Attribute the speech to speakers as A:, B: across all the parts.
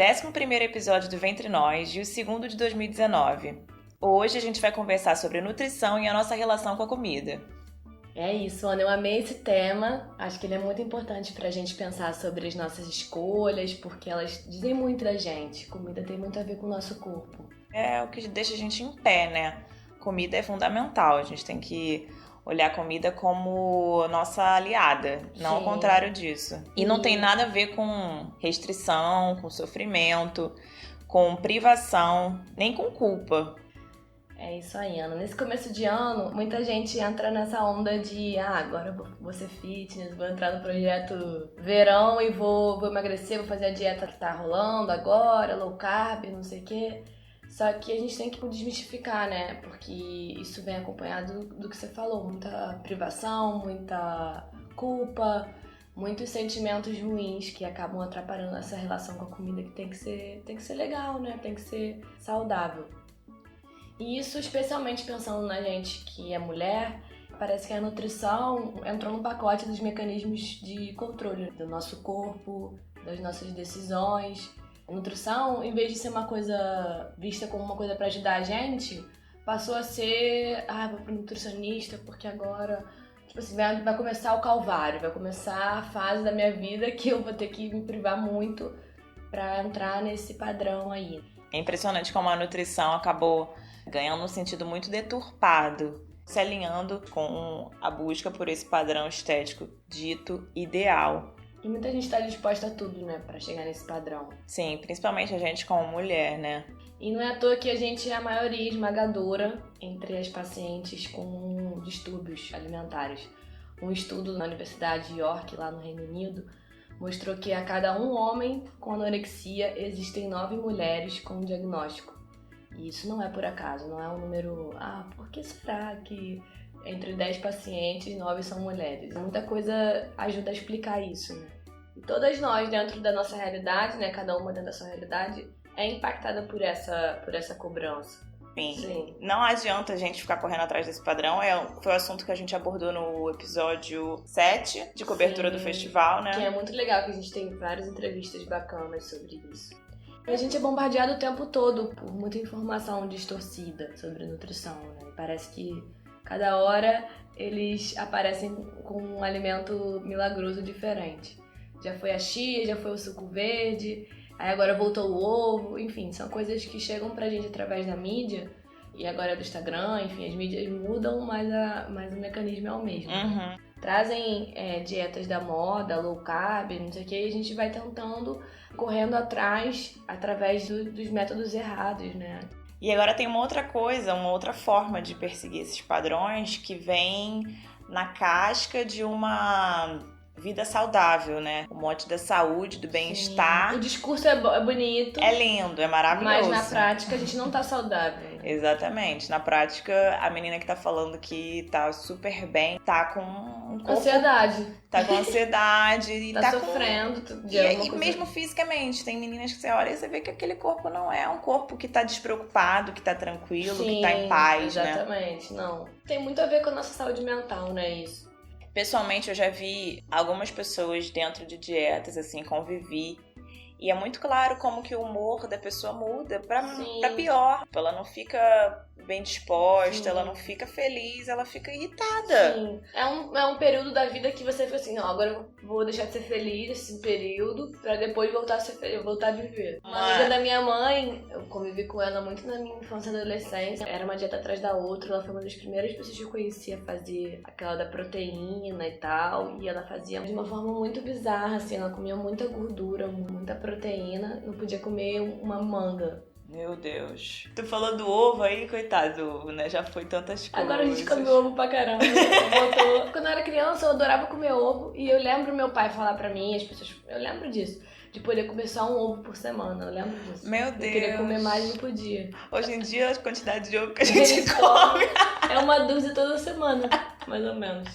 A: 11º episódio do Ventre Nós e o segundo de 2019. Hoje a gente vai conversar sobre nutrição e a nossa relação com a comida.
B: É isso, Ana, eu amei esse tema. Acho que ele é muito importante pra gente pensar sobre as nossas escolhas, porque elas dizem muito da gente. Comida tem muito a ver com o nosso corpo.
A: É o que deixa a gente em pé, né? Comida é fundamental, a gente tem que olhar a comida como nossa aliada, não ao contrário disso. E não tem nada a ver com restrição, com sofrimento, com privação, nem com culpa.
B: É isso aí, Ana. Nesse começo de ano, muita gente entra nessa onda de agora eu vou ser fitness, vou entrar no projeto verão e vou emagrecer, vou fazer a dieta que tá rolando agora, low carb, não sei o quê. Só que a gente tem que desmistificar, né? Porque isso vem acompanhado do que você falou. Muita privação, muita culpa, muitos sentimentos ruins que acabam atrapalhando essa relação com a comida que tem que ser legal, né? Tem que ser saudável. E isso especialmente pensando na gente que é mulher, parece que a nutrição entrou no pacote dos mecanismos de controle do nosso corpo, das nossas decisões. A nutrição, em vez de ser uma coisa vista como uma coisa para ajudar a gente, passou a ser, vou pro nutricionista porque agora, tipo assim, vai começar o calvário, vai começar a fase da minha vida que eu vou ter que me privar muito para entrar nesse padrão aí.
A: É impressionante como a nutrição acabou ganhando um sentido muito deturpado, se alinhando com a busca por esse padrão estético dito ideal.
B: E muita gente está disposta a tudo, né, para chegar nesse padrão.
A: Sim, principalmente a gente como mulher, né?
B: E não é à toa que a gente é a maioria esmagadora entre as pacientes com distúrbios alimentares. Um estudo na Universidade de York, lá no Reino Unido, mostrou que a cada um homem com anorexia existem 9 mulheres com diagnóstico. E isso não é por acaso, não é um número... por que será que entre 10 pacientes, 9 são mulheres? Muita coisa ajuda a explicar isso, né? E todas nós, dentro da nossa realidade, né, cada uma dentro da sua realidade, é impactada por essa cobrança.
A: Sim. Não adianta a gente ficar correndo atrás desse padrão. Foi o assunto que a gente abordou no episódio 7 de cobertura do festival, né?
B: Que é muito legal, que a gente tem várias entrevistas bacanas sobre isso. A gente é bombardeado o tempo todo por muita informação distorcida sobre nutrição, né? Parece que cada hora eles aparecem com um alimento milagroso diferente. Já foi a chia, já foi o suco verde, aí agora voltou o ovo, enfim, são coisas que chegam pra gente através da mídia, e agora é do Instagram, enfim, as mídias mudam, mas o mecanismo é o mesmo.
A: Uhum.
B: Trazem dietas da moda, low carb, não sei o que, e a gente vai tentando, correndo atrás, através dos métodos errados, né?
A: E agora tem uma outra coisa, uma outra forma de perseguir esses padrões que vem na casca de uma vida saudável, né? O mote da saúde, do bem-estar.
B: O discurso é bonito.
A: É lindo, é maravilhoso.
B: Mas na prática a gente não tá saudável.
A: Exatamente. Na prática, a menina que tá falando que tá super bem, tá com um corpo...
B: ansiedade.
A: Tá com ansiedade. E
B: tá sofrendo.
A: E mesmo fisicamente. Tem meninas que você olha e você vê que aquele corpo não é um corpo que tá despreocupado, que tá tranquilo, que tá em paz,
B: exatamente.
A: Né?
B: Não. Tem muito a ver com a nossa saúde mental, né, isso?
A: Pessoalmente, eu já vi algumas pessoas dentro de dietas, assim, convivi. E é muito claro como que o humor da pessoa muda pra pior. Ela não fica bem disposta, ela não fica feliz, ela fica irritada.
B: Sim. É um período da vida que você fica assim, não, agora eu vou deixar de ser feliz esse período pra depois voltar a ser feliz, voltar a viver. Uma amiga da minha mãe, eu convivi com ela muito na minha infância e adolescência. Era uma dieta atrás da outra, ela foi uma das primeiras pessoas que eu conhecia a fazer aquela da proteína e tal. E ela fazia de uma forma muito bizarra, assim, ela comia muita gordura, muita proteína, não podia comer uma manga.
A: Meu Deus. Tu falou do ovo aí, coitado do ovo, né? Já foi tantas coisas.
B: Agora a gente come ovo pra caramba. Quando eu era criança, eu adorava comer ovo. E eu lembro meu pai falar pra mim, as pessoas... Eu lembro disso. De poder comer só um ovo por semana. Eu lembro disso.
A: Meu Deus.
B: Eu queria comer mais, não podia.
A: Hoje em dia, a quantidade de ovo que a gente come...
B: É uma dúzia toda semana, mais ou menos.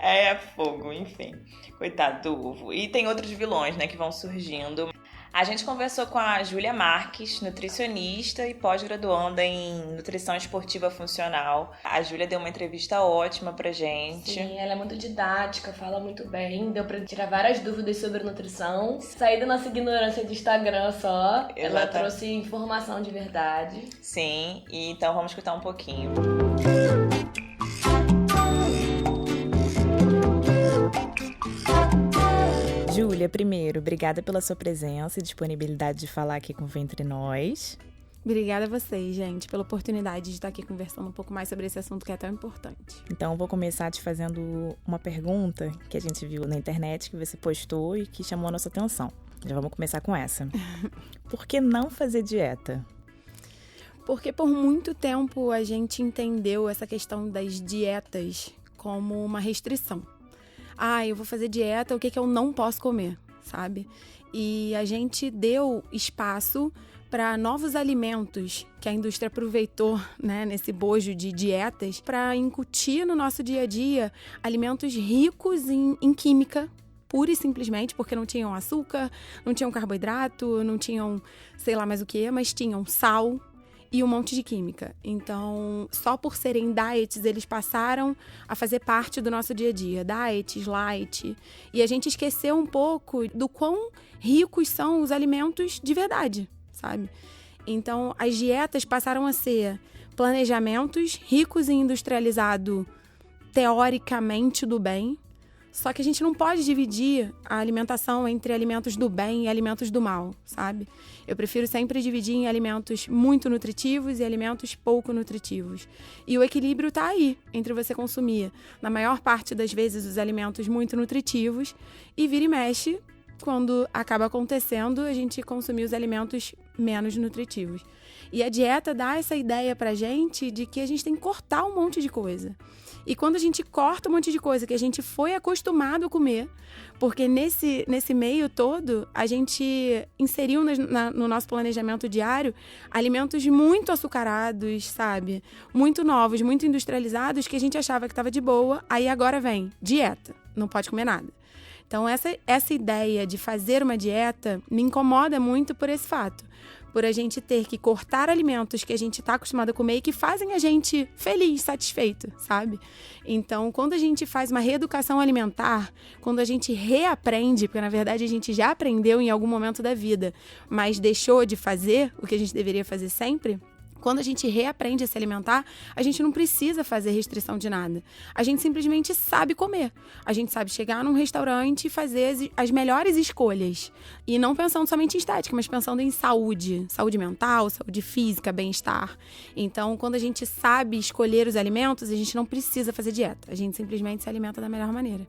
A: É fogo, enfim. Coitado do ovo. E tem outros vilões, né, que vão surgindo. A gente conversou com a Júlia Marques, nutricionista e pós-graduanda em nutrição esportiva funcional. A Júlia deu uma entrevista ótima pra gente.
B: Sim, ela é muito didática, fala muito bem, deu pra tirar várias dúvidas sobre nutrição. Sair da nossa ignorância de Instagram só.
A: Exatamente.
B: Ela trouxe informação de verdade.
A: Sim, e então vamos escutar um pouquinho. Júlia, primeiro, obrigada pela sua presença e disponibilidade de falar aqui com Ventre Nós.
C: Obrigada a vocês, gente, pela oportunidade de estar aqui conversando um pouco mais sobre esse assunto que é tão importante.
A: Então, vou começar te fazendo uma pergunta que a gente viu na internet, que você postou e que chamou a nossa atenção. Já vamos começar com essa. Por que não fazer dieta?
C: Porque por muito tempo a gente entendeu essa questão das dietas como uma restrição. Eu vou fazer dieta, o que eu não posso comer, sabe? E a gente deu espaço para novos alimentos que a indústria aproveitou, né, nesse bojo de dietas, para incutir no nosso dia a dia alimentos ricos em química, pura e simplesmente, porque não tinham açúcar, não tinham carboidrato, não tinham sei lá mais o que, mas tinham sal e um monte de química. Então, só por serem diets, eles passaram a fazer parte do nosso dia a dia. Diets, light. E a gente esqueceu um pouco do quão ricos são os alimentos de verdade, sabe? Então, as dietas passaram a ser planejamentos ricos em industrializado, teoricamente, do bem. Só que a gente não pode dividir a alimentação entre alimentos do bem e alimentos do mal, sabe? Eu prefiro sempre dividir em alimentos muito nutritivos e alimentos pouco nutritivos. E o equilíbrio está aí, entre você consumir, na maior parte das vezes, os alimentos muito nutritivos e vira e mexe, quando acaba acontecendo, a gente consumir os alimentos menos nutritivos. E a dieta dá essa ideia pra gente de que a gente tem que cortar um monte de coisa. E quando a gente corta um monte de coisa que a gente foi acostumado a comer, porque nesse meio todo, a gente inseriu no nosso planejamento diário alimentos muito açucarados, sabe? Muito novos, muito industrializados, que a gente achava que estava de boa, aí agora vem dieta, não pode comer nada. Então, essa ideia de fazer uma dieta me incomoda muito por esse fato. Por a gente ter que cortar alimentos que a gente está acostumado a comer e que fazem a gente feliz, satisfeito, sabe? Então, quando a gente faz uma reeducação alimentar, quando a gente reaprende, porque na verdade a gente já aprendeu em algum momento da vida, mas deixou de fazer o que a gente deveria fazer sempre, quando a gente reaprende a se alimentar, a gente não precisa fazer restrição de nada. A gente simplesmente sabe comer. A gente sabe chegar num restaurante e fazer as melhores escolhas. E não pensando somente em estética, mas pensando em saúde. Saúde mental, saúde física, bem-estar. Então, quando a gente sabe escolher os alimentos, a gente não precisa fazer dieta. A gente simplesmente se alimenta da melhor maneira.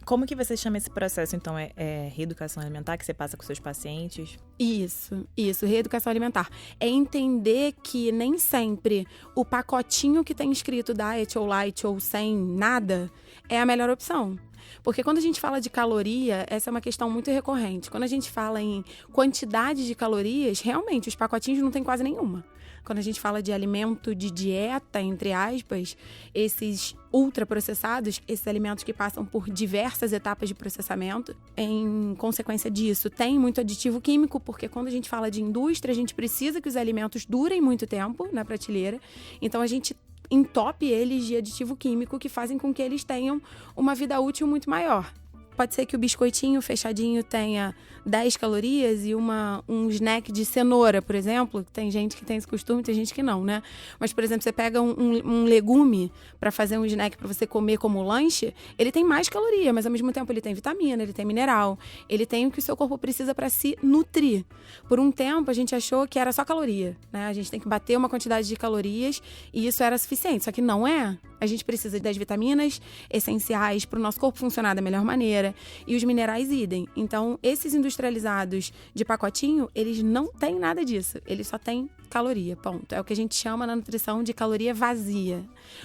A: Como que você chama esse processo, então? É reeducação alimentar que você passa com seus pacientes?
C: Isso, reeducação alimentar. É entender que nem sempre o pacotinho que tem escrito diet ou light ou sem nada é a melhor opção. Porque quando a gente fala de caloria, essa é uma questão muito recorrente. Quando a gente fala em quantidade de calorias, realmente os pacotinhos não tem quase nenhuma. Quando a gente fala de alimento de dieta, entre aspas, esses ultraprocessados, esses alimentos que passam por diversas etapas de processamento, em consequência disso, tem muito aditivo químico, porque quando a gente fala de indústria, a gente precisa que os alimentos durem muito tempo na prateleira. Então, a gente entope eles de aditivo químico que fazem com que eles tenham uma vida útil muito maior. Pode ser que o biscoitinho fechadinho tenha 10 calorias e um snack de cenoura, por exemplo. Tem gente que tem esse costume, tem gente que não, né? Mas, por exemplo, você pega um legume para fazer um snack para você comer como lanche, ele tem mais caloria, mas ao mesmo tempo ele tem vitamina, ele tem mineral, ele tem o que o seu corpo precisa para se nutrir. Por um tempo, a gente achou que era só caloria, né? A gente tem que bater uma quantidade de calorias e isso era suficiente, só que não é. A gente precisa das vitaminas essenciais para o nosso corpo funcionar da melhor maneira e os minerais idem. Então, esses industrializados de pacotinho, eles não têm nada disso. Eles só têm caloria, ponto. É o que a gente chama na nutrição de caloria vazia.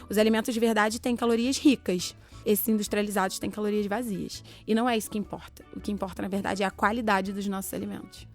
C: Os alimentos de verdade têm calorias ricas. Esses industrializados têm calorias vazias. E não é isso que importa. O que importa, na verdade, é a qualidade dos nossos alimentos.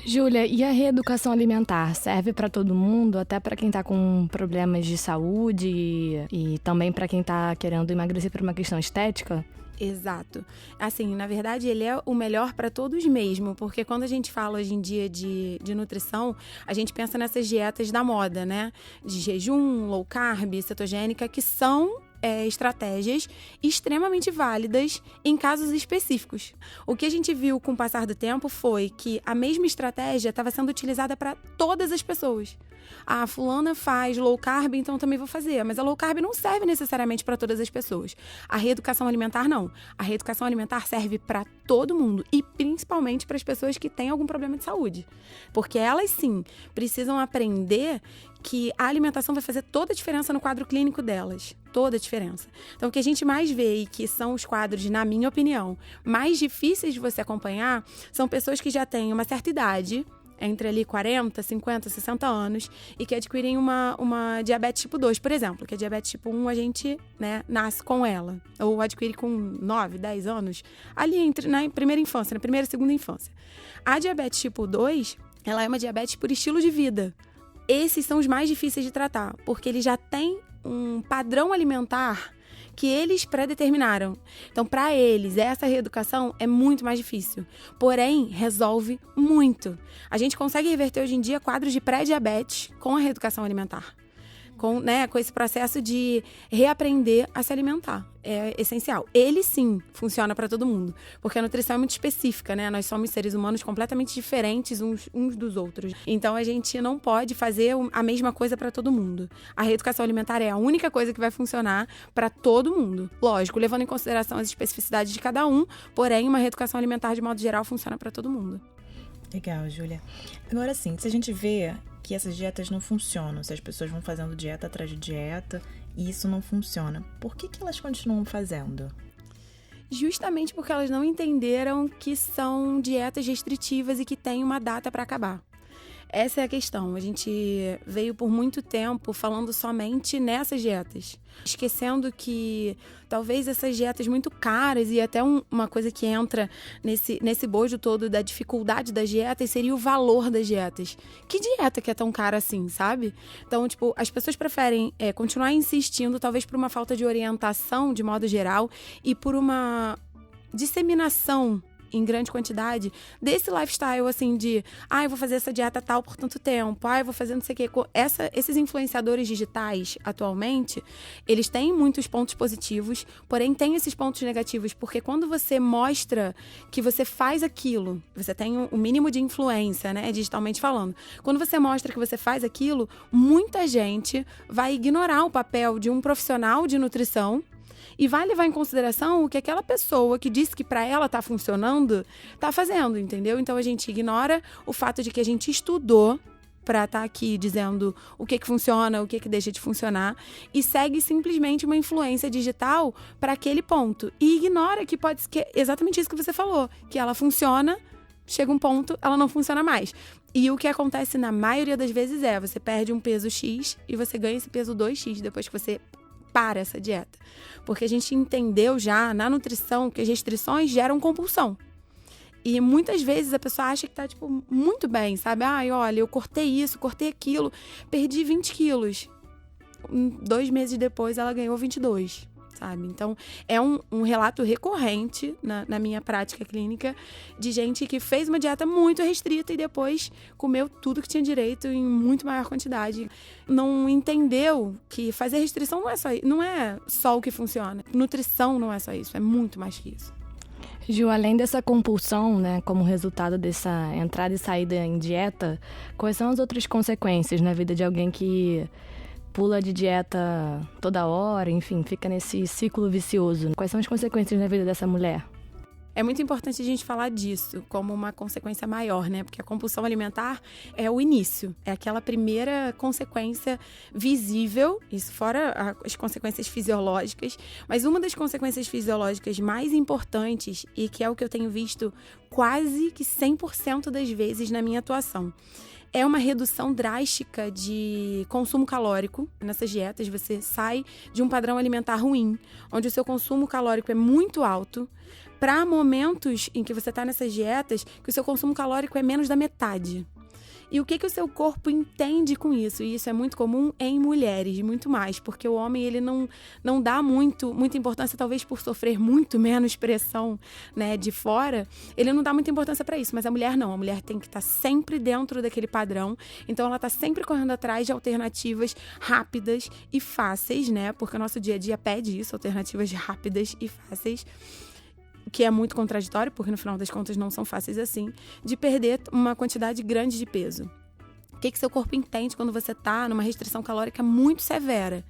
B: Júlia, e a reeducação alimentar serve para todo mundo, até para quem está com problemas de saúde e também para quem está querendo emagrecer por uma questão estética?
C: Exato. Assim, na verdade, ele é o melhor para todos mesmo, porque quando a gente fala hoje em dia de nutrição, a gente pensa nessas dietas da moda, né? De jejum, low carb, cetogênica, que são estratégias extremamente válidas em casos específicos. O que a gente viu com o passar do tempo foi que a mesma estratégia estava sendo utilizada para todas as pessoas. A fulana faz low carb, então também vou fazer. Mas a low carb não serve necessariamente para todas as pessoas. A reeducação alimentar, não. A reeducação alimentar serve para todo mundo e principalmente para as pessoas que têm algum problema de saúde. Porque elas, sim, precisam aprender que a alimentação vai fazer toda a diferença no quadro clínico delas. Toda a diferença. Então, o que a gente mais vê e que são os quadros, na minha opinião, mais difíceis de você acompanhar são pessoas que já têm uma certa idade, entre ali 40, 50, 60 anos, e que adquirem uma diabetes tipo 2, por exemplo, que a diabetes tipo 1 a gente, né, nasce com ela, ou adquire com 9, 10 anos, ali na primeira infância, na primeira e segunda infância. A diabetes tipo 2, ela é uma diabetes por estilo de vida. Esses são os mais difíceis de tratar, porque eles já têm um padrão alimentar que eles pré-determinaram. Então, para eles, essa reeducação é muito mais difícil. Porém, resolve muito. A gente consegue reverter hoje em dia quadros de pré-diabetes com a reeducação alimentar. Com esse processo de reaprender a se alimentar. É essencial. Ele, sim, funciona para todo mundo. Porque a nutrição é muito específica, né? Nós somos seres humanos completamente diferentes uns dos outros. Então, a gente não pode fazer a mesma coisa para todo mundo. A reeducação alimentar é a única coisa que vai funcionar para todo mundo. Lógico, levando em consideração as especificidades de cada um, porém, uma reeducação alimentar, de modo geral, funciona para todo mundo.
A: Legal, Júlia. Agora sim, se a gente vê que essas dietas não funcionam, se as pessoas vão fazendo dieta atrás de dieta e isso não funciona, por que elas continuam fazendo?
C: Justamente porque elas não entenderam que são dietas restritivas e que têm uma data para acabar. Essa é a questão. A gente veio por muito tempo falando somente nessas dietas, esquecendo que talvez essas dietas muito caras e até uma coisa que entra nesse bojo todo da dificuldade das dietas seria o valor das dietas. Que dieta que é tão cara assim, sabe? Então, as pessoas preferem continuar insistindo, talvez por uma falta de orientação, de modo geral, e por uma disseminação em grande quantidade, desse lifestyle, assim, de eu vou fazer essa dieta tal por tanto tempo, eu vou fazer não sei o quê. Esses influenciadores digitais, atualmente, eles têm muitos pontos positivos, porém tem esses pontos negativos, porque quando você mostra que você faz aquilo, você tem um mínimo de influência, né, digitalmente falando. Quando você mostra que você faz aquilo, muita gente vai ignorar o papel de um profissional de nutrição e vai levar em consideração o que aquela pessoa que disse que para ela tá funcionando, tá fazendo, entendeu? Então a gente ignora o fato de que a gente estudou para estar aqui dizendo o que funciona, o que deixa de funcionar, e segue simplesmente uma influência digital para aquele ponto. E ignora que pode ser exatamente isso que você falou, que ela funciona, chega um ponto, ela não funciona mais. E o que acontece na maioria das vezes você perde um peso X e você ganha esse peso 2X depois que você para essa dieta. Porque a gente entendeu já na nutrição que as restrições geram compulsão. E muitas vezes a pessoa acha que tá, muito bem, sabe? Olha, eu cortei isso, cortei aquilo, perdi 20 quilos. 2 meses depois ela ganhou 22, sabe? Então, é um relato recorrente na minha prática clínica de gente que fez uma dieta muito restrita e depois comeu tudo que tinha direito em muito maior quantidade. Não entendeu que fazer restrição não é só o que funciona. Nutrição não é só isso, é muito mais que isso.
B: Ju, além dessa compulsão, né, como resultado dessa entrada e saída em dieta, quais são as outras consequências na vida de alguém que pula de dieta toda hora, enfim, fica nesse ciclo vicioso? Quais são as consequências na vida dessa mulher?
C: É muito importante a gente falar disso como uma consequência maior, né? Porque a compulsão alimentar é o início, é aquela primeira consequência visível, isso fora as consequências fisiológicas, mas uma das consequências fisiológicas mais importantes e que é o que eu tenho visto quase que 100% das vezes na minha atuação, é uma redução drástica de consumo calórico. Nessas dietas, você sai de um padrão alimentar ruim, onde o seu consumo calórico é muito alto, para momentos em que você está nessas dietas, que o seu consumo calórico é menos da metade. E o que o seu corpo entende com isso? E isso é muito comum em mulheres, muito mais, porque o homem ele não dá muita importância, talvez por sofrer muito menos pressão, né, de fora, ele não dá muita importância para isso, mas a mulher não, a mulher tem que estar sempre dentro daquele padrão, então ela está sempre correndo atrás de alternativas rápidas e fáceis, né, porque o nosso dia a dia pede isso, alternativas rápidas e fáceis, que é muito contraditório, porque no final das contas não são fáceis assim, de perder uma quantidade grande de peso. O que seu corpo entende quando você está numa restrição calórica muito severa?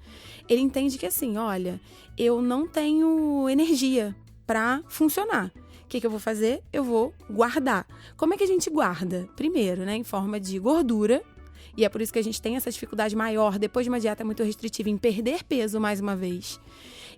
C: Ele entende que assim, olha, eu não tenho energia para funcionar. O que eu vou fazer? Eu vou guardar. Como é que a gente guarda? Primeiro, né, em forma de gordura, e é por isso que a gente tem essa dificuldade maior, depois de uma dieta muito restritiva, em perder peso mais uma vez.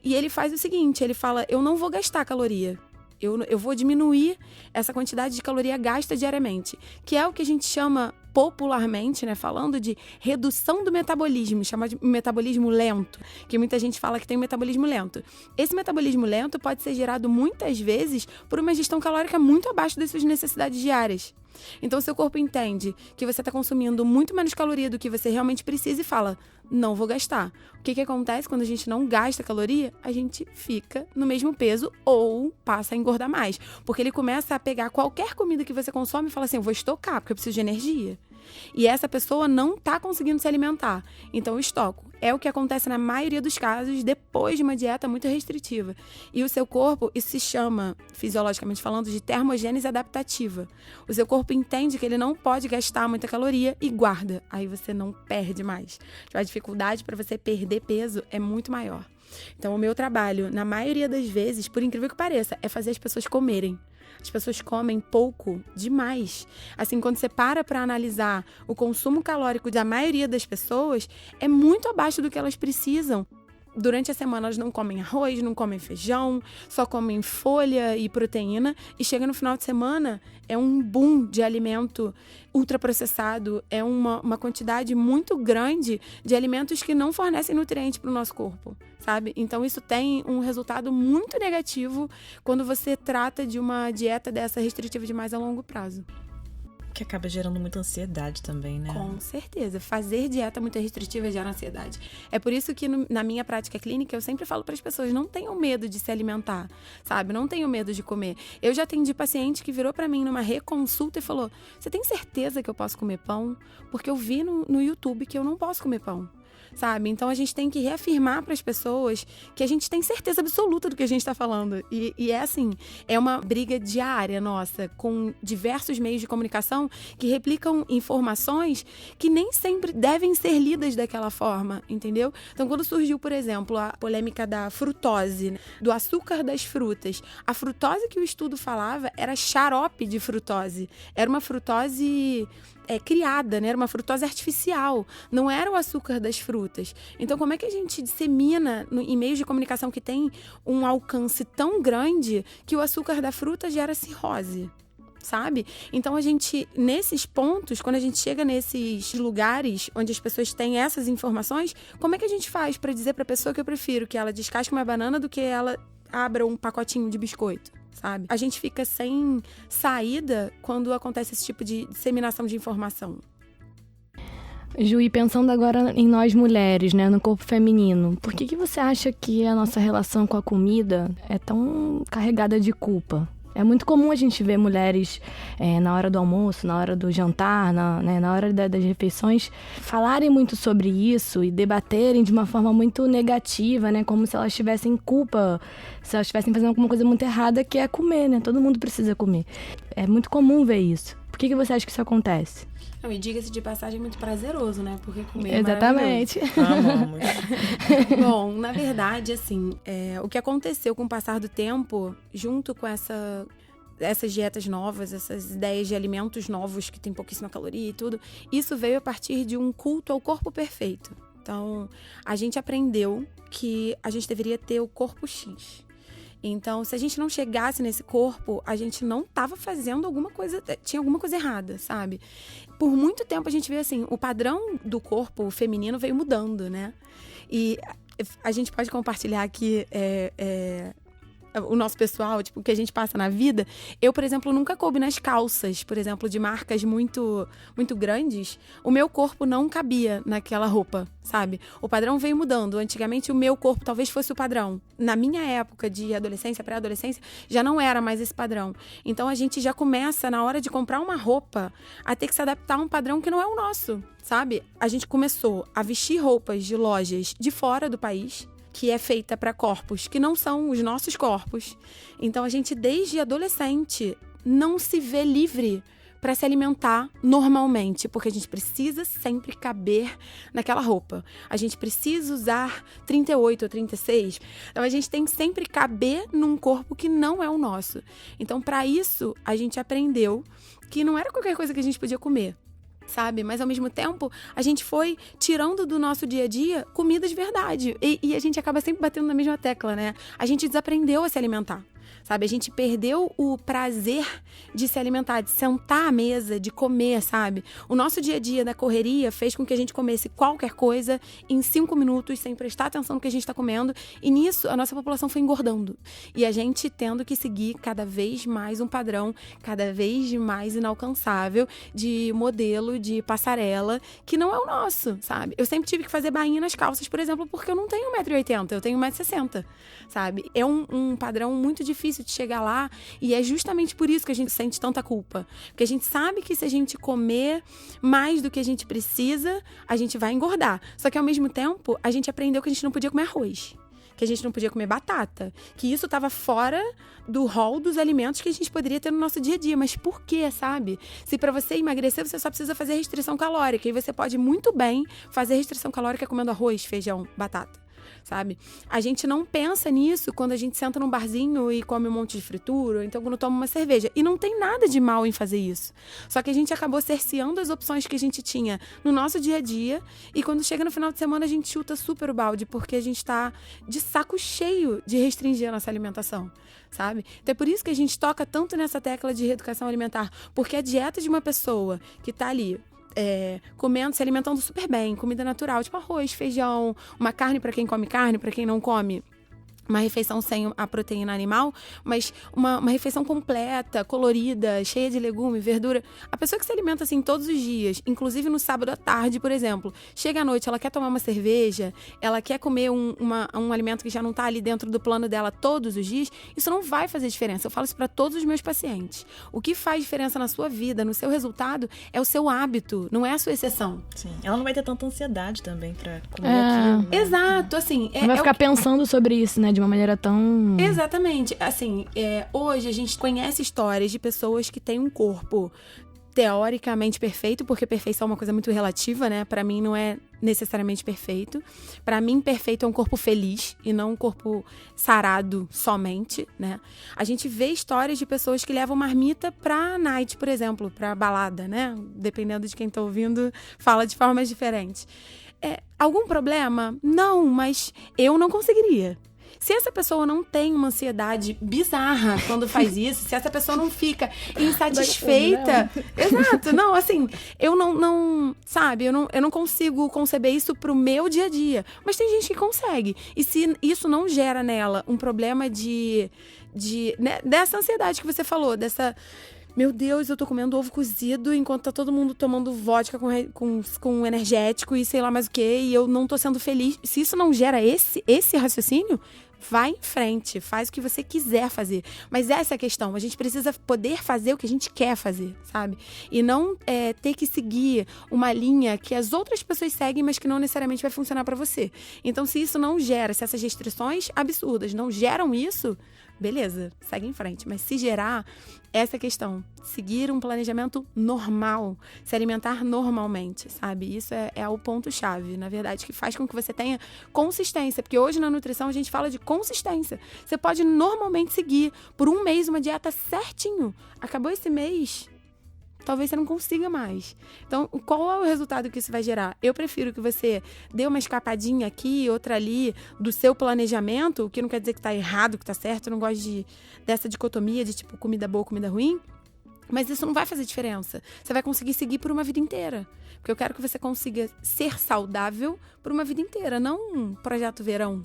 C: E ele faz o seguinte, ele fala, eu não vou gastar caloria. Eu vou diminuir essa quantidade de caloria gasta diariamente, que é o que a gente chama popularmente, né, falando de redução do metabolismo, chama de metabolismo lento, que muita gente fala que tem um metabolismo lento. Esse metabolismo lento pode ser gerado muitas vezes por uma ingestão calórica muito abaixo das suas necessidades diárias. Então, seu corpo entende que você está consumindo muito menos caloria do que você realmente precisa e fala, não vou gastar. O que acontece quando a gente não gasta caloria? A gente fica no mesmo peso ou passa a engordar mais. Porque ele começa a pegar qualquer comida que você consome e fala assim, eu vou estocar, porque eu preciso de energia. E essa pessoa não está conseguindo se alimentar. Então, eu estoco. É o que acontece na maioria dos casos depois de uma dieta muito restritiva. E o seu corpo, isso se chama, fisiologicamente falando, de termogênese adaptativa. O seu corpo entende que ele não pode gastar muita caloria e guarda. Aí você não perde mais. A dificuldade para você perder peso é muito maior. Então, o meu trabalho, na maioria das vezes, por incrível que pareça, é fazer as pessoas comerem. As pessoas comem pouco demais. Assim, quando você para analisar o consumo calórico da maioria das pessoas, é muito abaixo do que elas precisam. Durante a semana elas não comem arroz, não comem feijão, só comem folha e proteína. E chega no final de semana, é um boom de alimento ultraprocessado, é uma quantidade muito grande de alimentos que não fornecem nutrientes para o nosso corpo, sabe? Então isso tem um resultado muito negativo quando você trata de uma dieta dessa restritiva de mais a longo prazo.
D: Que acaba gerando muita ansiedade também, né?
C: Com certeza. Fazer dieta muito restritiva gera ansiedade. É por isso que na minha prática clínica eu sempre falo para as pessoas, não tenham medo de se alimentar, sabe? Não tenham medo de comer. Eu já atendi paciente que virou para mim numa reconsulta e falou, você tem certeza que eu posso comer pão? Porque eu vi no YouTube que eu não posso comer pão. Sabe? Então a gente tem que reafirmar para as pessoas que a gente tem certeza absoluta do que a gente está falando. E é assim, é uma briga diária nossa com diversos meios de comunicação que replicam informações que nem sempre devem ser lidas daquela forma, entendeu? Então quando surgiu, por exemplo, a polêmica da frutose, do açúcar das frutas, a frutose que o estudo falava era xarope de frutose. Era uma frutose criada, né? Era uma frutose artificial, não era o açúcar das frutas. Então, como é que a gente dissemina em meios de comunicação que tem um alcance tão grande que o açúcar da fruta gera cirrose? Sabe? Então, a gente, nesses pontos, quando a gente chega nesses lugares onde as pessoas têm essas informações, como é que a gente faz para dizer para a pessoa que eu prefiro que ela descasque uma banana do que ela abra um pacotinho de biscoito? Sabe? A gente fica sem saída quando acontece esse tipo de disseminação de informação.
B: Ju, e pensando agora em nós mulheres, né, no corpo feminino, por que você acha que a nossa relação com a comida é tão carregada de culpa? É muito comum a gente ver mulheres na hora do almoço, na hora do jantar, na hora das refeições, falarem muito sobre isso e debaterem de uma forma muito negativa, né? Como se elas tivessem culpa, se elas estivessem fazendo alguma coisa muito errada, que é comer, né? Todo mundo precisa comer. É muito comum ver isso. Por que você acha que isso acontece?
C: Não, e diga-se de passagem, é muito prazeroso, né? Porque comer
B: Exatamente.
D: Amamos.
C: Bom, na verdade, assim, o que aconteceu com o passar do tempo, junto com essas dietas novas, essas ideias de alimentos novos que tem pouquíssima caloria e tudo, isso veio a partir de um culto ao corpo perfeito. Então, a gente aprendeu que a gente deveria ter o corpo X. Então, se a gente não chegasse nesse corpo, a gente não estava fazendo alguma coisa, tinha alguma coisa errada, sabe? Por muito tempo a gente vê assim, o padrão do corpo feminino veio mudando, né? E a gente pode compartilhar aqui o nosso pessoal, tipo, o que a gente passa na vida. Eu, por exemplo, nunca coube nas calças, por exemplo, de marcas muito, muito grandes. O meu corpo não cabia naquela roupa, sabe? O padrão veio mudando. Antigamente, o meu corpo talvez fosse o padrão. Na minha época de adolescência, pré-adolescência, já não era mais esse padrão. Então, a gente já começa, na hora de comprar uma roupa, a ter que se adaptar a um padrão que não é o nosso, sabe? A gente começou a vestir roupas de lojas de fora do país, que é feita para corpos que não são os nossos corpos. Então, a gente, desde adolescente, não se vê livre para se alimentar normalmente, porque a gente precisa sempre caber naquela roupa. A gente precisa usar 38 ou 36. Então, a gente tem que sempre caber num corpo que não é o nosso. Então, para isso, a gente aprendeu que não era qualquer coisa que a gente podia comer, sabe? Mas, ao mesmo tempo, a gente foi tirando do nosso dia a dia comida de verdade. E a gente acaba sempre batendo na mesma tecla, né? A gente desaprendeu a se alimentar, sabe? A gente perdeu o prazer de se alimentar, de sentar à mesa, de comer, sabe? O nosso dia a dia da correria fez com que a gente comesse qualquer coisa em 5 minutos, sem prestar atenção no que a gente está comendo. E nisso, a nossa população foi engordando. E a gente tendo que seguir cada vez mais um padrão, cada vez mais inalcançável de modelo, de passarela, que não é o nosso, sabe? Eu sempre tive que fazer bainha nas calças, por exemplo, porque eu não tenho 1,80m, eu tenho 1,60m, sabe? É um padrão muito difícil de chegar lá, e é justamente por isso que a gente sente tanta culpa. Porque a gente sabe que se a gente comer mais do que a gente precisa, a gente vai engordar. Só que ao mesmo tempo, a gente aprendeu que a gente não podia comer arroz, que a gente não podia comer batata, que isso estava fora do rol dos alimentos que a gente poderia ter no nosso dia a dia. Mas por quê, sabe? Se para você emagrecer, você só precisa fazer restrição calórica, e você pode muito bem fazer restrição calórica comendo arroz, feijão, batata, sabe? A gente não pensa nisso quando a gente senta num barzinho e come um monte de fritura, ou então quando toma uma cerveja. E não tem nada de mal em fazer isso. Só que a gente acabou cerceando as opções que a gente tinha no nosso dia a dia, e quando chega no final de semana a gente chuta super o balde, porque a gente tá de saco cheio de restringir a nossa alimentação, sabe? Então é por isso que a gente toca tanto nessa tecla de reeducação alimentar, porque a dieta de uma pessoa que tá ali comendo, se alimentando super bem, comida natural, tipo arroz, feijão, uma carne para quem come carne, para quem não come, uma refeição sem a proteína animal, mas uma refeição completa, colorida, cheia de legume, verdura. A pessoa que se alimenta assim todos os dias, inclusive no sábado à tarde, por exemplo, chega à noite, ela quer tomar uma cerveja, ela quer comer um alimento que já não está ali dentro do plano dela todos os dias, isso não vai fazer diferença. Eu falo isso para todos os meus pacientes. O que faz diferença na sua vida, no seu resultado, é o seu hábito, não é a sua exceção.
D: Sim, ela não vai ter tanta ansiedade também pra comer aquilo, né?
C: Exato, assim...
E: Não vai ficar pensando sobre isso, né, de uma maneira tão...
C: Exatamente. Assim, hoje a gente conhece histórias de pessoas que têm um corpo teoricamente perfeito, porque perfeição é uma coisa muito relativa, né? Pra mim não é necessariamente perfeito. Pra mim, perfeito é um corpo feliz e não um corpo sarado somente, né? A gente vê histórias de pessoas que levam marmita pra night, por exemplo, pra balada, né? Dependendo de quem tá ouvindo, fala de formas diferentes. Algum problema? Não, mas eu não conseguiria. Se essa pessoa não tem uma ansiedade bizarra quando faz isso, se essa pessoa não fica insatisfeita... Exato, não, assim, eu não sabe, eu não consigo conceber isso pro meu dia a dia. Mas tem gente que consegue. E se isso não gera nela um problema né, dessa ansiedade que você falou, dessa... Meu Deus, eu tô comendo ovo cozido enquanto tá todo mundo tomando vodka com energético e sei lá mais o que, e eu não tô sendo feliz. Se isso não gera esse raciocínio, vai em frente, faz o que você quiser fazer. Mas essa é a questão, a gente precisa poder fazer o que a gente quer fazer, sabe? E não ter que seguir uma linha que as outras pessoas seguem, mas que não necessariamente vai funcionar pra você. Então, se isso não gera, se essas restrições absurdas não geram isso, beleza, segue em frente. Mas se gerar, essa questão, seguir um planejamento normal, se alimentar normalmente, sabe? Isso é o ponto-chave, na verdade, que faz com que você tenha consistência. Porque hoje na nutrição a gente fala de consistência. Você pode normalmente seguir por um mês uma dieta certinho. Acabou esse mês, talvez você não consiga mais. Então, qual é o resultado que isso vai gerar? Eu prefiro que você dê uma escapadinha aqui, outra ali, do seu planejamento, o que não quer dizer que tá errado, que tá certo. Eu não gosto dessa dicotomia de, tipo, comida boa, comida ruim. Mas isso não vai fazer diferença. Você vai conseguir seguir por uma vida inteira. Porque eu quero que você consiga ser saudável por uma vida inteira, não um projeto verão.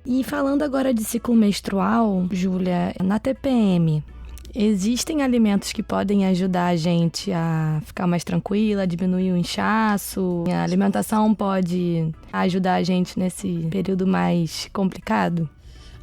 E: E falando agora de ciclo menstrual, Júlia, na TPM, existem alimentos que podem ajudar a gente a ficar mais tranquila, diminuir o inchaço? A alimentação pode ajudar a gente nesse período mais complicado?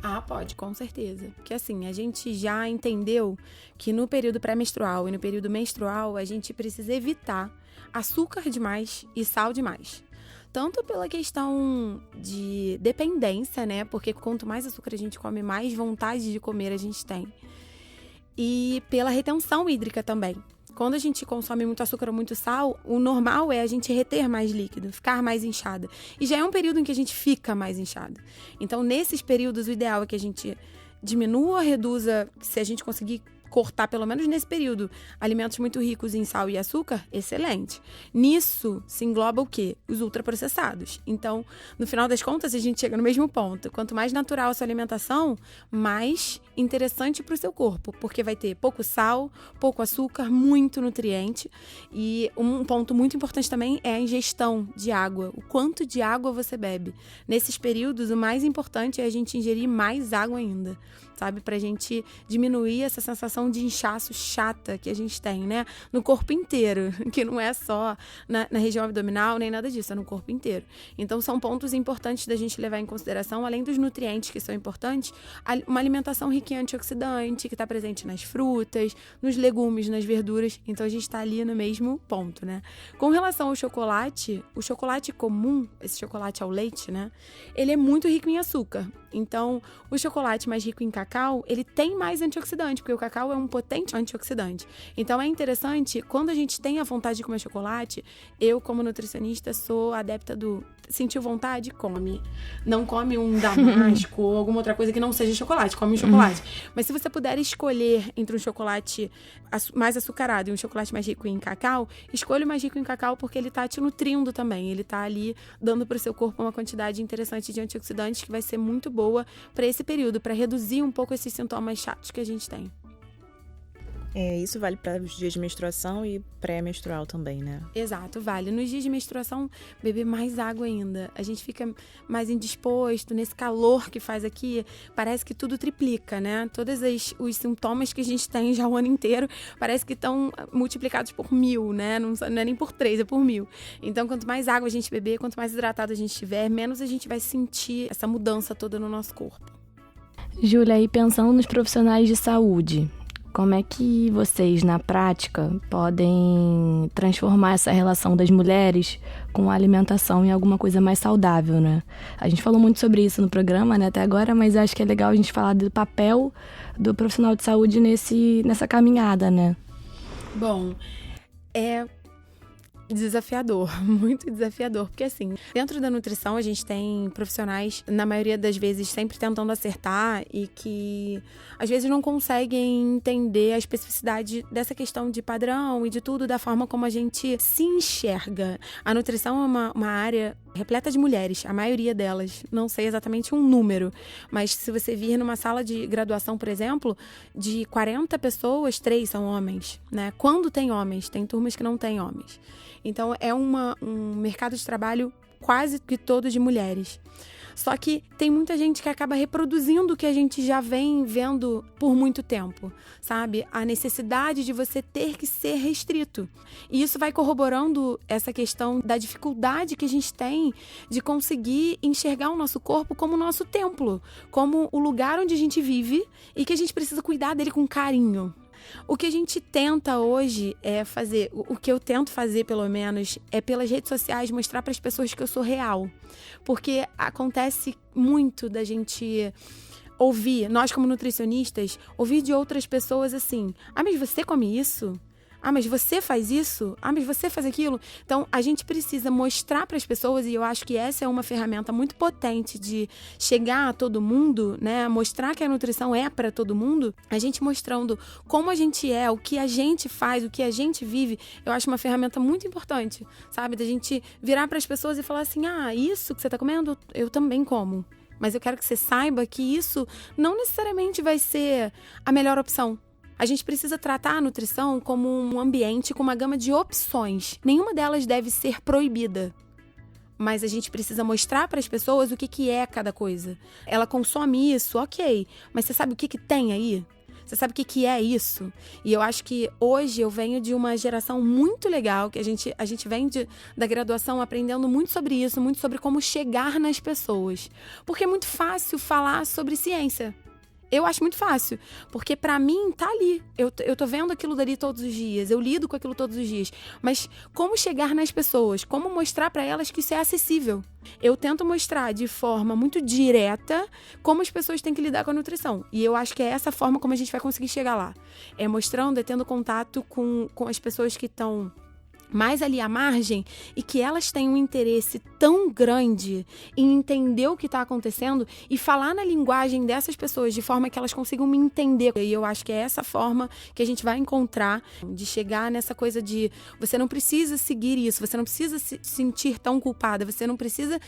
C: Ah, pode, com certeza. Porque assim, a gente já entendeu que no período pré-menstrual e no período menstrual, a gente precisa evitar açúcar demais e sal demais. Tanto pela questão de dependência, né? Porque quanto mais açúcar a gente come, mais vontade de comer a gente tem. E pela retenção hídrica também. Quando a gente consome muito açúcar ou muito sal, o normal é a gente reter mais líquido, ficar mais inchada. E já é um período em que a gente fica mais inchada. Então, nesses períodos, o ideal é que a gente diminua, reduza, se a gente conseguir cortar, pelo menos nesse período, alimentos muito ricos em sal e açúcar, excelente. Nisso se engloba o quê? Os ultraprocessados. Então, no final das contas, a gente chega no mesmo ponto. Quanto mais natural a sua alimentação, mais interessante para o seu corpo, porque vai ter pouco sal, pouco açúcar, muito nutriente. E um ponto muito importante também é a ingestão de água. O quanto de água você bebe. Nesses períodos, o mais importante é a gente ingerir mais água ainda, sabe? Pra gente diminuir essa sensação de inchaço chata que a gente tem, né? No corpo inteiro, que não é só na região abdominal, nem nada disso, é no corpo inteiro. Então, são pontos importantes da gente levar em consideração, além dos nutrientes que são importantes, uma alimentação rica em antioxidante, que está presente nas frutas, nos legumes, nas verduras. Então, a gente está ali no mesmo ponto, né? Com relação ao chocolate, o chocolate comum, esse chocolate ao leite, né? Ele é muito rico em açúcar. Então, o chocolate mais rico em cacau, ele tem mais antioxidante, porque o cacau é um potente antioxidante. Então, é interessante, quando a gente tem a vontade de comer chocolate, eu, como nutricionista, sou adepta do sentiu vontade, come. Não come um damasco ou alguma outra coisa que não seja chocolate, come um chocolate. Mas se você puder escolher entre um chocolate mais açucarado e um chocolate mais rico em cacau, escolha o mais rico em cacau porque ele tá te nutrindo também. Ele tá ali dando pro seu corpo uma quantidade interessante de antioxidantes que vai ser muito boa para esse período, para reduzir um pouco esses sintomas chatos que a gente tem.
D: Isso vale para os dias de menstruação e pré-menstrual também, né?
C: Exato, vale. Nos dias de menstruação, beber mais água ainda. A gente fica mais indisposto, nesse calor que faz aqui, parece que tudo triplica, né? Todos os sintomas que a gente tem já o ano inteiro, parece que estão multiplicados por 1000, né? Não é nem por 3, é por 1000. Então, quanto mais água a gente beber, quanto mais hidratado a gente estiver, menos a gente vai sentir essa mudança toda no nosso corpo.
E: Júlia, e pensando nos profissionais de saúde, como é que vocês, na prática, podem transformar essa relação das mulheres com a alimentação em alguma coisa mais saudável, né? A gente falou muito sobre isso no programa, né, até agora, mas acho que é legal a gente falar do papel do profissional de saúde nessa caminhada, né?
C: Bom, é desafiador, muito desafiador, porque assim, dentro da nutrição a gente tem profissionais, na maioria das vezes, sempre tentando acertar e que às vezes não conseguem entender a especificidade dessa questão de padrão e de tudo, da forma como a gente se enxerga. A nutrição é uma área repleta de mulheres, a maioria delas, não sei exatamente um número, mas se você vir numa sala de graduação, por exemplo, de 40 pessoas, 3 são homens, né? Quando tem homens, tem turmas que não tem homens. Então, é um mercado de trabalho quase que todo de mulheres. Só que tem muita gente que acaba reproduzindo o que a gente já vem vendo por muito tempo, sabe? A necessidade de você ter que ser restrito. E isso vai corroborando essa questão da dificuldade que a gente tem de conseguir enxergar o nosso corpo como o nosso templo, como o lugar onde a gente vive e que a gente precisa cuidar dele com carinho. O que a gente tenta hoje é fazer, o que eu tento fazer pelo menos, é pelas redes sociais mostrar para as pessoas que eu sou real. Porque acontece muito da gente ouvir, nós como nutricionistas, ouvir de outras pessoas assim: ah, mas você come isso? Ah, mas você faz isso? Ah, mas você faz aquilo? Então, a gente precisa mostrar para as pessoas, e eu acho que essa é uma ferramenta muito potente de chegar a todo mundo, né? Mostrar que a nutrição é para todo mundo. A gente mostrando como a gente é, o que a gente faz, o que a gente vive, eu acho uma ferramenta muito importante, sabe? Da gente virar para as pessoas e falar assim: ah, isso que você tá comendo, eu também como. Mas eu quero que você saiba que isso não necessariamente vai ser a melhor opção. A gente precisa tratar a nutrição como um ambiente com uma gama de opções. Nenhuma delas deve ser proibida. mas a gente precisa mostrar para as pessoas o que é cada coisa. Ela consome isso, ok, mas você sabe o que tem aí? Você sabe o que é isso? E eu acho que hoje eu venho de uma geração muito legal, que a gente vem da graduação aprendendo muito sobre isso, muito sobre como chegar nas pessoas. Porque é muito fácil falar sobre ciência. Eu acho muito fácil, porque pra mim tá ali. Eu tô vendo aquilo dali todos os dias, eu lido com aquilo todos os dias. Mas como chegar nas pessoas? Como mostrar pra elas que isso é acessível? Eu tento mostrar de forma muito direta como as pessoas têm que lidar com a nutrição. E eu acho que é essa forma como a gente vai conseguir chegar lá. É mostrando, é tendo contato com as pessoas que estão mais ali à margem e que elas têm um interesse tão grande em entender o que está acontecendo e falar na linguagem dessas pessoas de forma que elas consigam me entender. E eu acho que é essa forma que a gente vai encontrar de chegar nessa coisa de você não precisa seguir isso, você não precisa se sentir tão culpada, você não precisa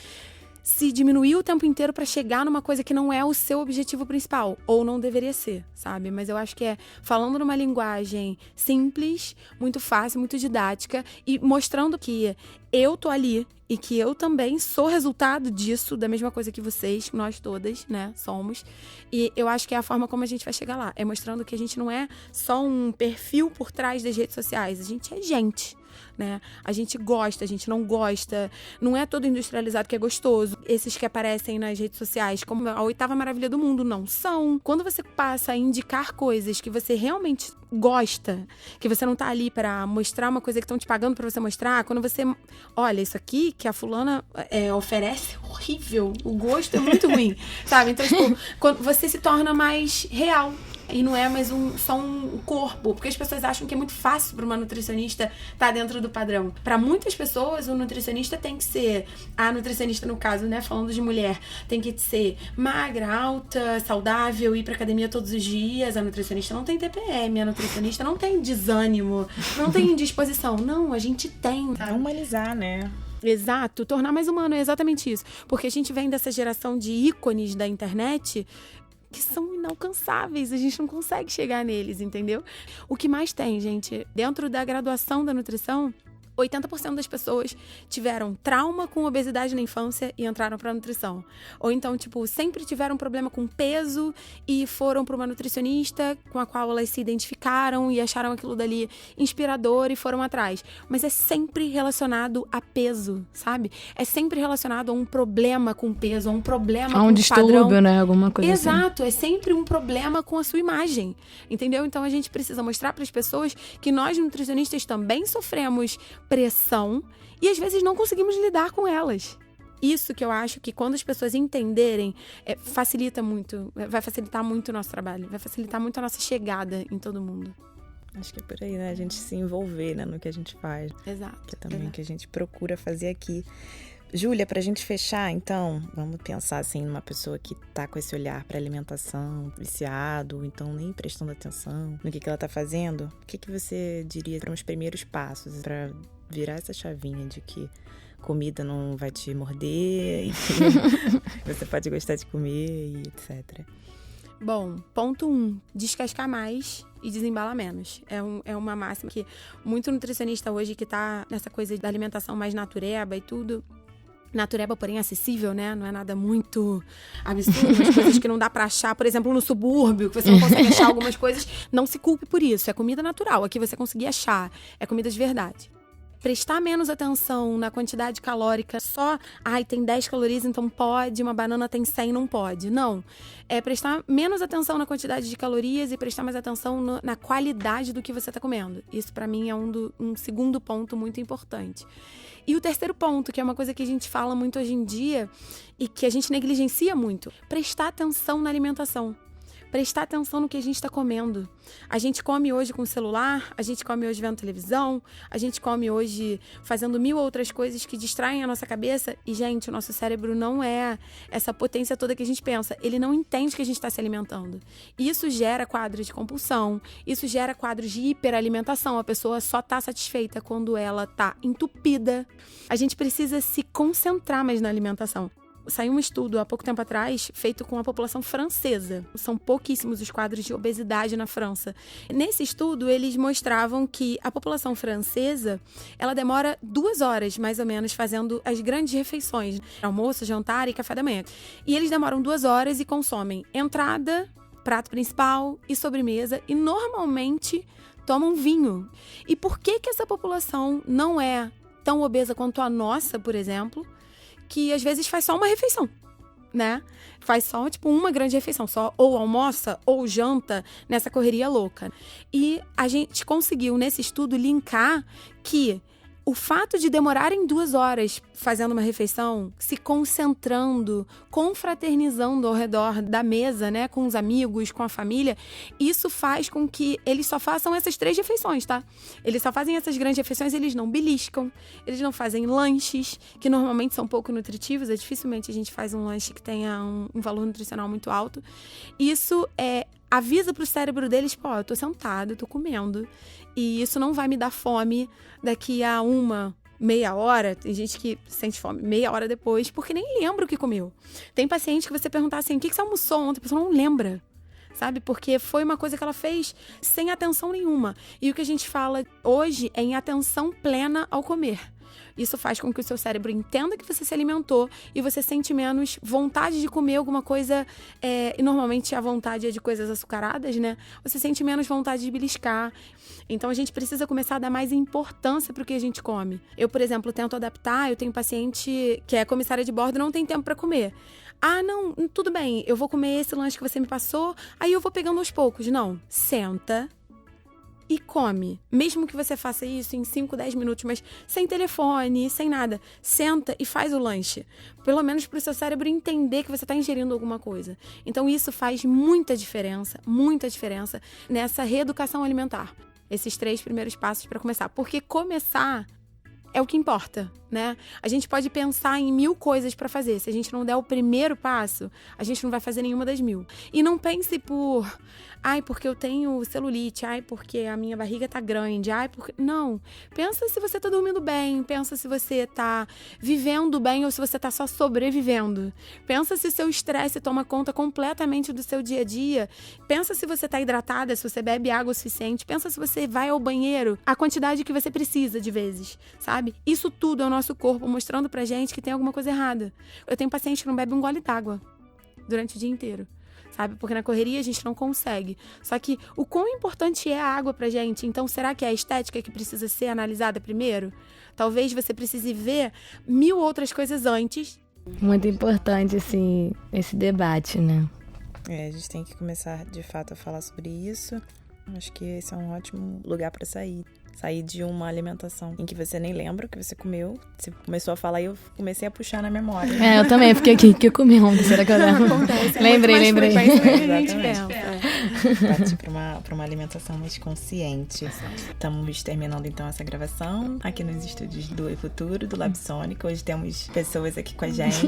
C: se diminuir o tempo inteiro para chegar numa coisa que não é o seu objetivo principal, ou não deveria ser, sabe? Mas eu acho que é falando numa linguagem simples, muito fácil, muito didática e mostrando que eu tô ali e que eu também sou resultado disso, da mesma coisa que vocês, nós todas, né, somos. E eu acho que é a forma como a gente vai chegar lá, é mostrando que a gente não é só um perfil por trás das redes sociais, a gente é gente. Né? A gente gosta, a gente não gosta, não é todo industrializado que é gostoso. Esses que aparecem nas redes sociais como a 8ª maravilha do mundo, não são. Quando você passa a indicar coisas que você realmente gosta, que você não tá ali pra mostrar uma coisa que estão te pagando pra você mostrar, quando você olha isso aqui que a fulana oferece, horrível, o gosto é muito ruim, sabe? Então, tipo, quando você se torna mais real. E não é mais só um corpo, porque as pessoas acham que é muito fácil para uma nutricionista estar dentro do padrão. Para muitas pessoas, o nutricionista tem que ser, a nutricionista no caso, né, falando de mulher, tem que ser magra, alta, saudável, ir pra academia todos os dias. A nutricionista não tem TPM, a nutricionista não tem desânimo, não tem indisposição. Não, a gente tem.
D: É humanizar, né?
C: Exato, tornar mais humano, é exatamente isso. Porque a gente vem dessa geração de ícones da internet que são inalcançáveis, a gente não consegue chegar neles, entendeu? O que mais tem, gente, dentro da graduação da nutrição, 80% das pessoas tiveram trauma com obesidade na infância e entraram pra nutrição. Ou então, tipo, sempre tiveram problema com peso e foram pra uma nutricionista com a qual elas se identificaram e acharam aquilo dali inspirador e foram atrás. Mas é sempre relacionado a peso, sabe? É sempre relacionado a um problema com peso, a um problema com
E: um distúrbio, padrão. Né? Alguma coisa
C: Exato,
E: assim.
C: É sempre um problema com a sua imagem, entendeu? Então a gente precisa mostrar para as pessoas que nós nutricionistas também sofremos pressão e às vezes não conseguimos lidar com elas. Isso que eu acho que quando as pessoas entenderem, facilita muito, vai facilitar muito o nosso trabalho, vai facilitar muito a nossa chegada em todo mundo.
D: Acho que é por aí, né? A gente se envolver, né, no que a gente faz.
C: Exato.
D: Que é também o que a gente procura fazer aqui. Júlia, pra gente fechar, então, vamos pensar assim numa pessoa que tá com esse olhar pra alimentação, viciado, então nem prestando atenção no que ela tá fazendo. O que você diria para os primeiros passos pra virar essa chavinha de que comida não vai te morder e que você pode gostar de comer e etc.
C: Bom, ponto 1, descascar mais e desembalar menos. É uma máxima que muito nutricionista hoje que tá nessa coisa da alimentação mais natureba e tudo, natureba, porém acessível, né? Não é nada muito absurdo, umas coisas que não dá pra achar, por exemplo, no subúrbio, que você não consegue achar algumas coisas, não se culpe por isso, é comida natural, aqui você conseguir achar, é comida de verdade. Prestar menos atenção na quantidade calórica, só, tem 10 calorias, então pode, uma banana tem 100, não pode. Não, é prestar menos atenção na quantidade de calorias e prestar mais atenção na qualidade do que você está comendo. Isso para mim é um segundo ponto muito importante. E o terceiro ponto, que é uma coisa que a gente fala muito hoje em dia e que a gente negligencia muito, prestar atenção na alimentação. Prestar atenção no que a gente está comendo. A gente come hoje com o celular, a gente come hoje vendo televisão, a gente come hoje fazendo 1000 outras coisas que distraem a nossa cabeça. E, gente, o nosso cérebro não é essa potência toda que a gente pensa. Ele não entende que a gente está se alimentando. Isso gera quadros de compulsão, isso gera quadros de hiperalimentação. A pessoa só está satisfeita quando ela está entupida. A gente precisa se concentrar mais na alimentação. Saiu um estudo há pouco tempo atrás, feito com a população francesa. São pouquíssimos os quadros de obesidade na França. Nesse estudo, eles mostravam que a população francesa, ela demora 2 horas, mais ou menos, fazendo as grandes refeições. Almoço, jantar e café da manhã. E eles demoram 2 horas e consomem entrada, prato principal e sobremesa. E, normalmente, tomam vinho. E por que essa população não é tão obesa quanto a nossa, por exemplo, que às vezes faz só uma refeição, né? Faz só, uma grande refeição, só ou almoça ou janta nessa correria louca. E a gente conseguiu, nesse estudo, linkar que o fato de demorarem 2 horas fazendo uma refeição, se concentrando, confraternizando ao redor da mesa, né, com os amigos, com a família, isso faz com que eles só façam essas 3 refeições, tá? Eles só fazem essas grandes refeições, eles não beliscam, eles não fazem lanches, que normalmente são pouco nutritivos, dificilmente a gente faz um lanche que tenha um valor nutricional muito alto. Isso avisa pro cérebro deles, eu tô sentado, tô comendo, e isso não vai me dar fome daqui a meia hora. Tem gente que sente fome meia hora depois, porque nem lembra o que comeu. Tem paciente que você perguntar assim, o que você almoçou ontem? A pessoa não lembra, sabe? Porque foi uma coisa que ela fez sem atenção nenhuma. E o que a gente fala hoje é em atenção plena ao comer. Isso faz com que o seu cérebro entenda que você se alimentou e você sente menos vontade de comer alguma coisa, e normalmente a vontade é de coisas açucaradas, né? Você sente menos vontade de beliscar. Então a gente precisa começar a dar mais importância para o que a gente come. Eu, por exemplo, tento adaptar, eu tenho paciente que é comissária de bordo e não tem tempo para comer. Ah, não, tudo bem, eu vou comer esse lanche que você me passou, aí eu vou pegando aos poucos. Não, senta e come. Mesmo que você faça isso em 5, 10 minutos, mas sem telefone, sem nada. Senta e faz o lanche. Pelo menos para o seu cérebro entender que você está ingerindo alguma coisa. Então isso faz muita diferença nessa reeducação alimentar. Esses 3 primeiros passos para começar. Porque começar é o que importa, né? A gente pode pensar em 1000 coisas para fazer. Se a gente não der o primeiro passo, a gente não vai fazer nenhuma das 1000. E não pense porque eu tenho celulite, porque a minha barriga tá grande, porque... Não. Pensa se você tá dormindo bem, pensa se você tá vivendo bem ou se você tá só sobrevivendo. Pensa se seu estresse toma conta completamente do seu dia a dia. Pensa se você tá hidratada, se você bebe água o suficiente. Pensa se você vai ao banheiro a quantidade que você precisa de vezes, sabe? Isso tudo é o nosso corpo mostrando pra gente que tem alguma coisa errada. Eu tenho paciente que não bebe um gole d'água durante o dia inteiro, sabe? Porque na correria a gente não consegue. Só que o quão importante é a água pra gente? Então, será que é a estética que precisa ser analisada primeiro? Talvez você precise ver 1000 outras coisas antes.
E: Muito importante, assim, esse debate, né?
D: A gente tem que começar, de fato, a falar sobre isso. Acho que esse é um ótimo lugar pra sair. Sair de uma alimentação em que você nem lembra o que você comeu. Você começou a falar e eu comecei a puxar na memória.
E: Eu também fiquei aqui, que eu comi ontem, será que eu lembro?
C: Acontece,
E: lembrei.
D: Partir para uma alimentação mais consciente. Estamos terminando então essa gravação aqui nos estúdios do eFuturo, do Lab Sônica. Hoje temos pessoas aqui com a gente,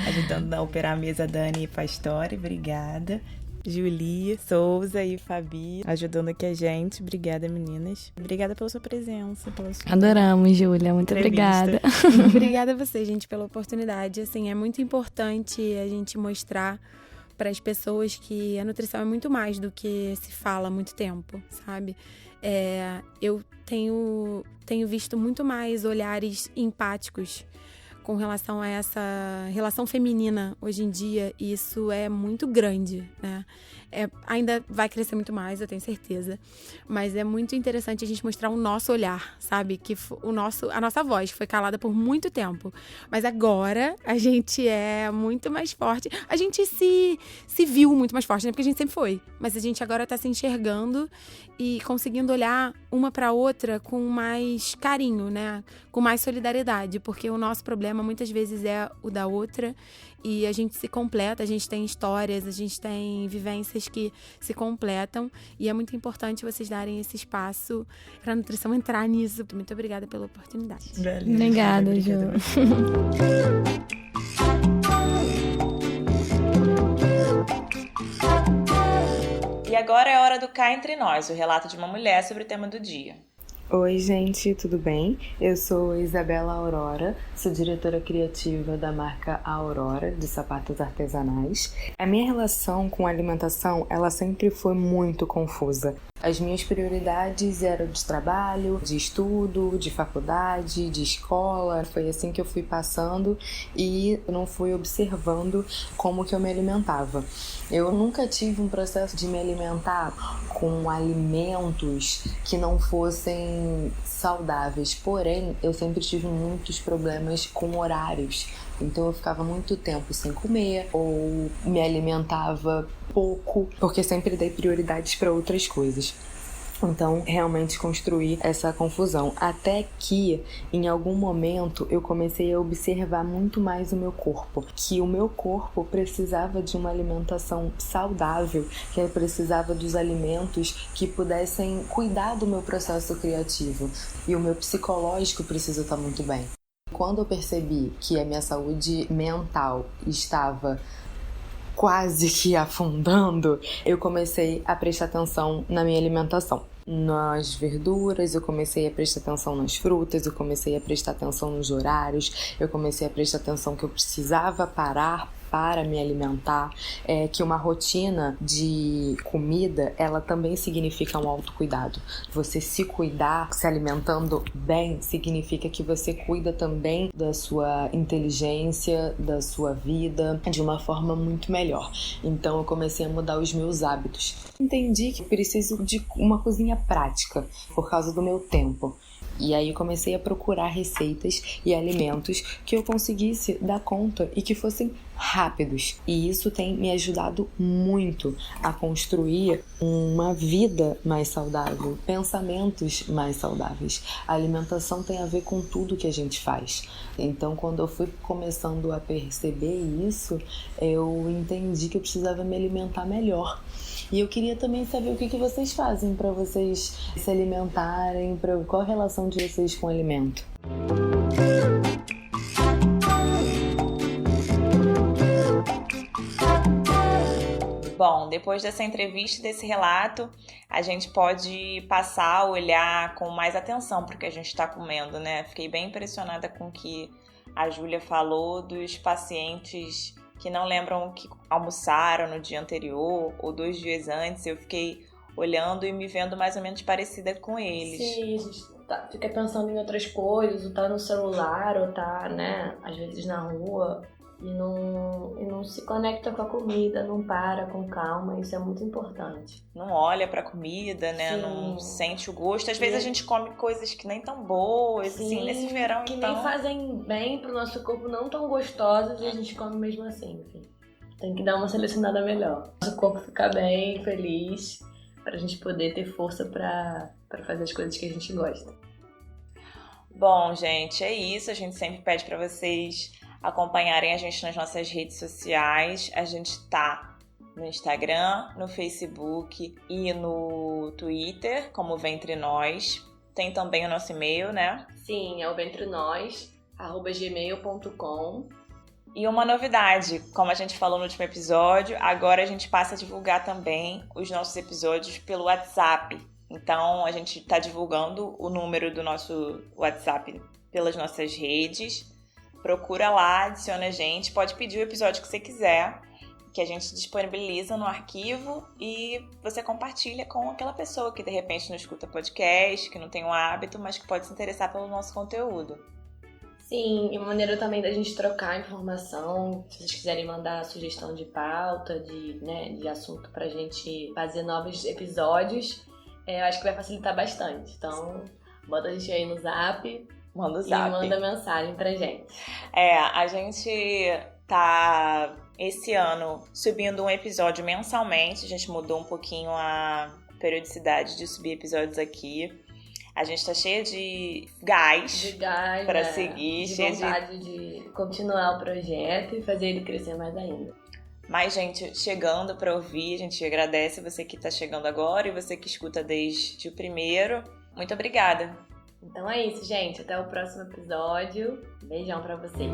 D: ajudando a operar a mesa, Dani e Pastore. Obrigada. Julia, Souza e Fabi ajudando aqui a gente. Obrigada, meninas. Obrigada pela sua presença.
E: Adoramos, Júlia. Muito obrigada.
C: Obrigada a você, gente, pela oportunidade. Assim, é muito importante a gente mostrar para as pessoas que a nutrição é muito mais do que se fala há muito tempo, sabe? Eu tenho visto muito mais olhares empáticos com relação a essa relação feminina hoje em dia, e isso é muito grande, né? Ainda vai crescer muito mais, eu tenho certeza, mas é muito interessante a gente mostrar o nosso olhar, sabe? Que a nossa voz foi calada por muito tempo, mas agora a gente é muito mais forte, a gente se viu muito mais forte, né? Porque a gente sempre foi, mas a gente agora tá se enxergando e conseguindo olhar uma pra outra com mais carinho, né? Com mais solidariedade, porque o nosso problema muitas vezes é o da outra, e a gente se completa, a gente tem histórias, a gente tem vivências que se completam, e é muito importante vocês darem esse espaço para a nutrição entrar nisso. Muito obrigada pela oportunidade.
E: Obrigada, Ju.
A: E agora é a hora do Cá Entre Nós, o relato de uma mulher sobre o tema do dia.
F: Oi, gente, tudo bem? Eu sou Isabela Aurora, sou diretora criativa da marca Aurora, de sapatos artesanais. A minha relação com a alimentação, ela sempre foi muito confusa. As minhas prioridades eram de trabalho, de estudo, de faculdade, de escola. Foi assim que eu fui passando e não fui observando como que eu me alimentava. Eu nunca tive um processo de me alimentar com alimentos que não fossem saudáveis, porém eu sempre tive muitos problemas com horários. Então eu ficava muito tempo sem comer ou me alimentava pouco, porque sempre dei prioridades para outras coisas. Então, realmente construí essa confusão. Até que, em algum momento, eu comecei a observar muito mais o meu corpo. Que o meu corpo precisava de uma alimentação saudável, que eu precisava dos alimentos que pudessem cuidar do meu processo criativo. E o meu psicológico precisa estar muito bem. Quando eu percebi que a minha saúde mental estava quase que afundando, eu comecei a prestar atenção na minha alimentação. Nas verduras, eu comecei a prestar atenção nas frutas, eu comecei a prestar atenção nos horários, eu comecei a prestar atenção que eu precisava parar para me alimentar, que uma rotina de comida, ela também significa um autocuidado. Você se cuidar, se alimentando bem, significa que você cuida também da sua inteligência, da sua vida, de uma forma muito melhor. Então eu comecei a mudar os meus hábitos. Entendi que preciso de uma cozinha prática, por causa do meu tempo. E aí eu comecei a procurar receitas e alimentos que eu conseguisse dar conta e que fossem rápidos. E isso tem me ajudado muito a construir uma vida mais saudável, pensamentos mais saudáveis. A alimentação tem a ver com tudo que a gente faz. Então, quando eu fui começando a perceber isso, eu entendi que eu precisava me alimentar melhor. E eu queria também saber o que vocês fazem para vocês se alimentarem, qual a relação de vocês com o alimento.
A: Bom, depois dessa entrevista, desse relato, a gente pode passar a olhar com mais atenção para o que a gente está comendo, né? Fiquei bem impressionada com o que a Júlia falou dos pacientes que não lembram o que almoçaram no dia anterior ou 2 dias antes. Eu fiquei olhando e me vendo mais ou menos parecida com eles.
B: Sim, a gente fica pensando em outras coisas, ou tá no celular, ou tá, né, às vezes na rua, e não se conecta com a comida, não para com calma. Isso é muito importante.
A: Não olha pra comida, né?
B: Sim.
A: Não sente o gosto. Às vezes a gente come coisas que nem tão boas,
B: Sim,
A: assim, nesse verão,
B: que
A: então...
B: nem fazem bem pro nosso corpo, não tão gostosas, e a gente come mesmo assim, enfim. Tem que dar uma selecionada melhor. Nosso corpo ficar bem, feliz, pra gente poder ter força pra fazer as coisas que a gente gosta.
A: Bom, gente, é isso. A gente sempre pede pra vocês acompanharem a gente nas nossas redes sociais. A gente tá no Instagram, no Facebook e no Twitter, como Ventre Nós. Tem também o nosso e-mail, né?
B: Sim, é o ventrenós@gmail.com.
A: E uma novidade, como a gente falou no último episódio, agora a gente passa a divulgar também os nossos episódios pelo WhatsApp. Então, a gente está divulgando o número do nosso WhatsApp pelas nossas redes. Procura lá, adiciona a gente, pode pedir o episódio que você quiser, que a gente disponibiliza no arquivo e você compartilha com aquela pessoa que de repente não escuta podcast, que não tem um hábito, mas que pode se interessar pelo nosso conteúdo.
B: Sim, e uma maneira também da gente trocar informação, se vocês quiserem mandar sugestão de pauta, de assunto pra gente fazer novos episódios, eu acho que vai facilitar bastante. Então, bota a gente aí no Zap.
A: Manda o Zap.
B: E manda mensagem pra gente.
A: A gente tá, esse ano, subindo um episódio mensalmente. A gente mudou um pouquinho a periodicidade de subir episódios aqui. A gente tá cheia de gás pra seguir.
B: De vontade de continuar o projeto e fazer ele crescer mais ainda.
A: Mais gente chegando pra ouvir. A gente agradece você que tá chegando agora e você que escuta desde o primeiro. Muito obrigada.
B: Então é isso, gente. Até o próximo episódio. Beijão pra vocês.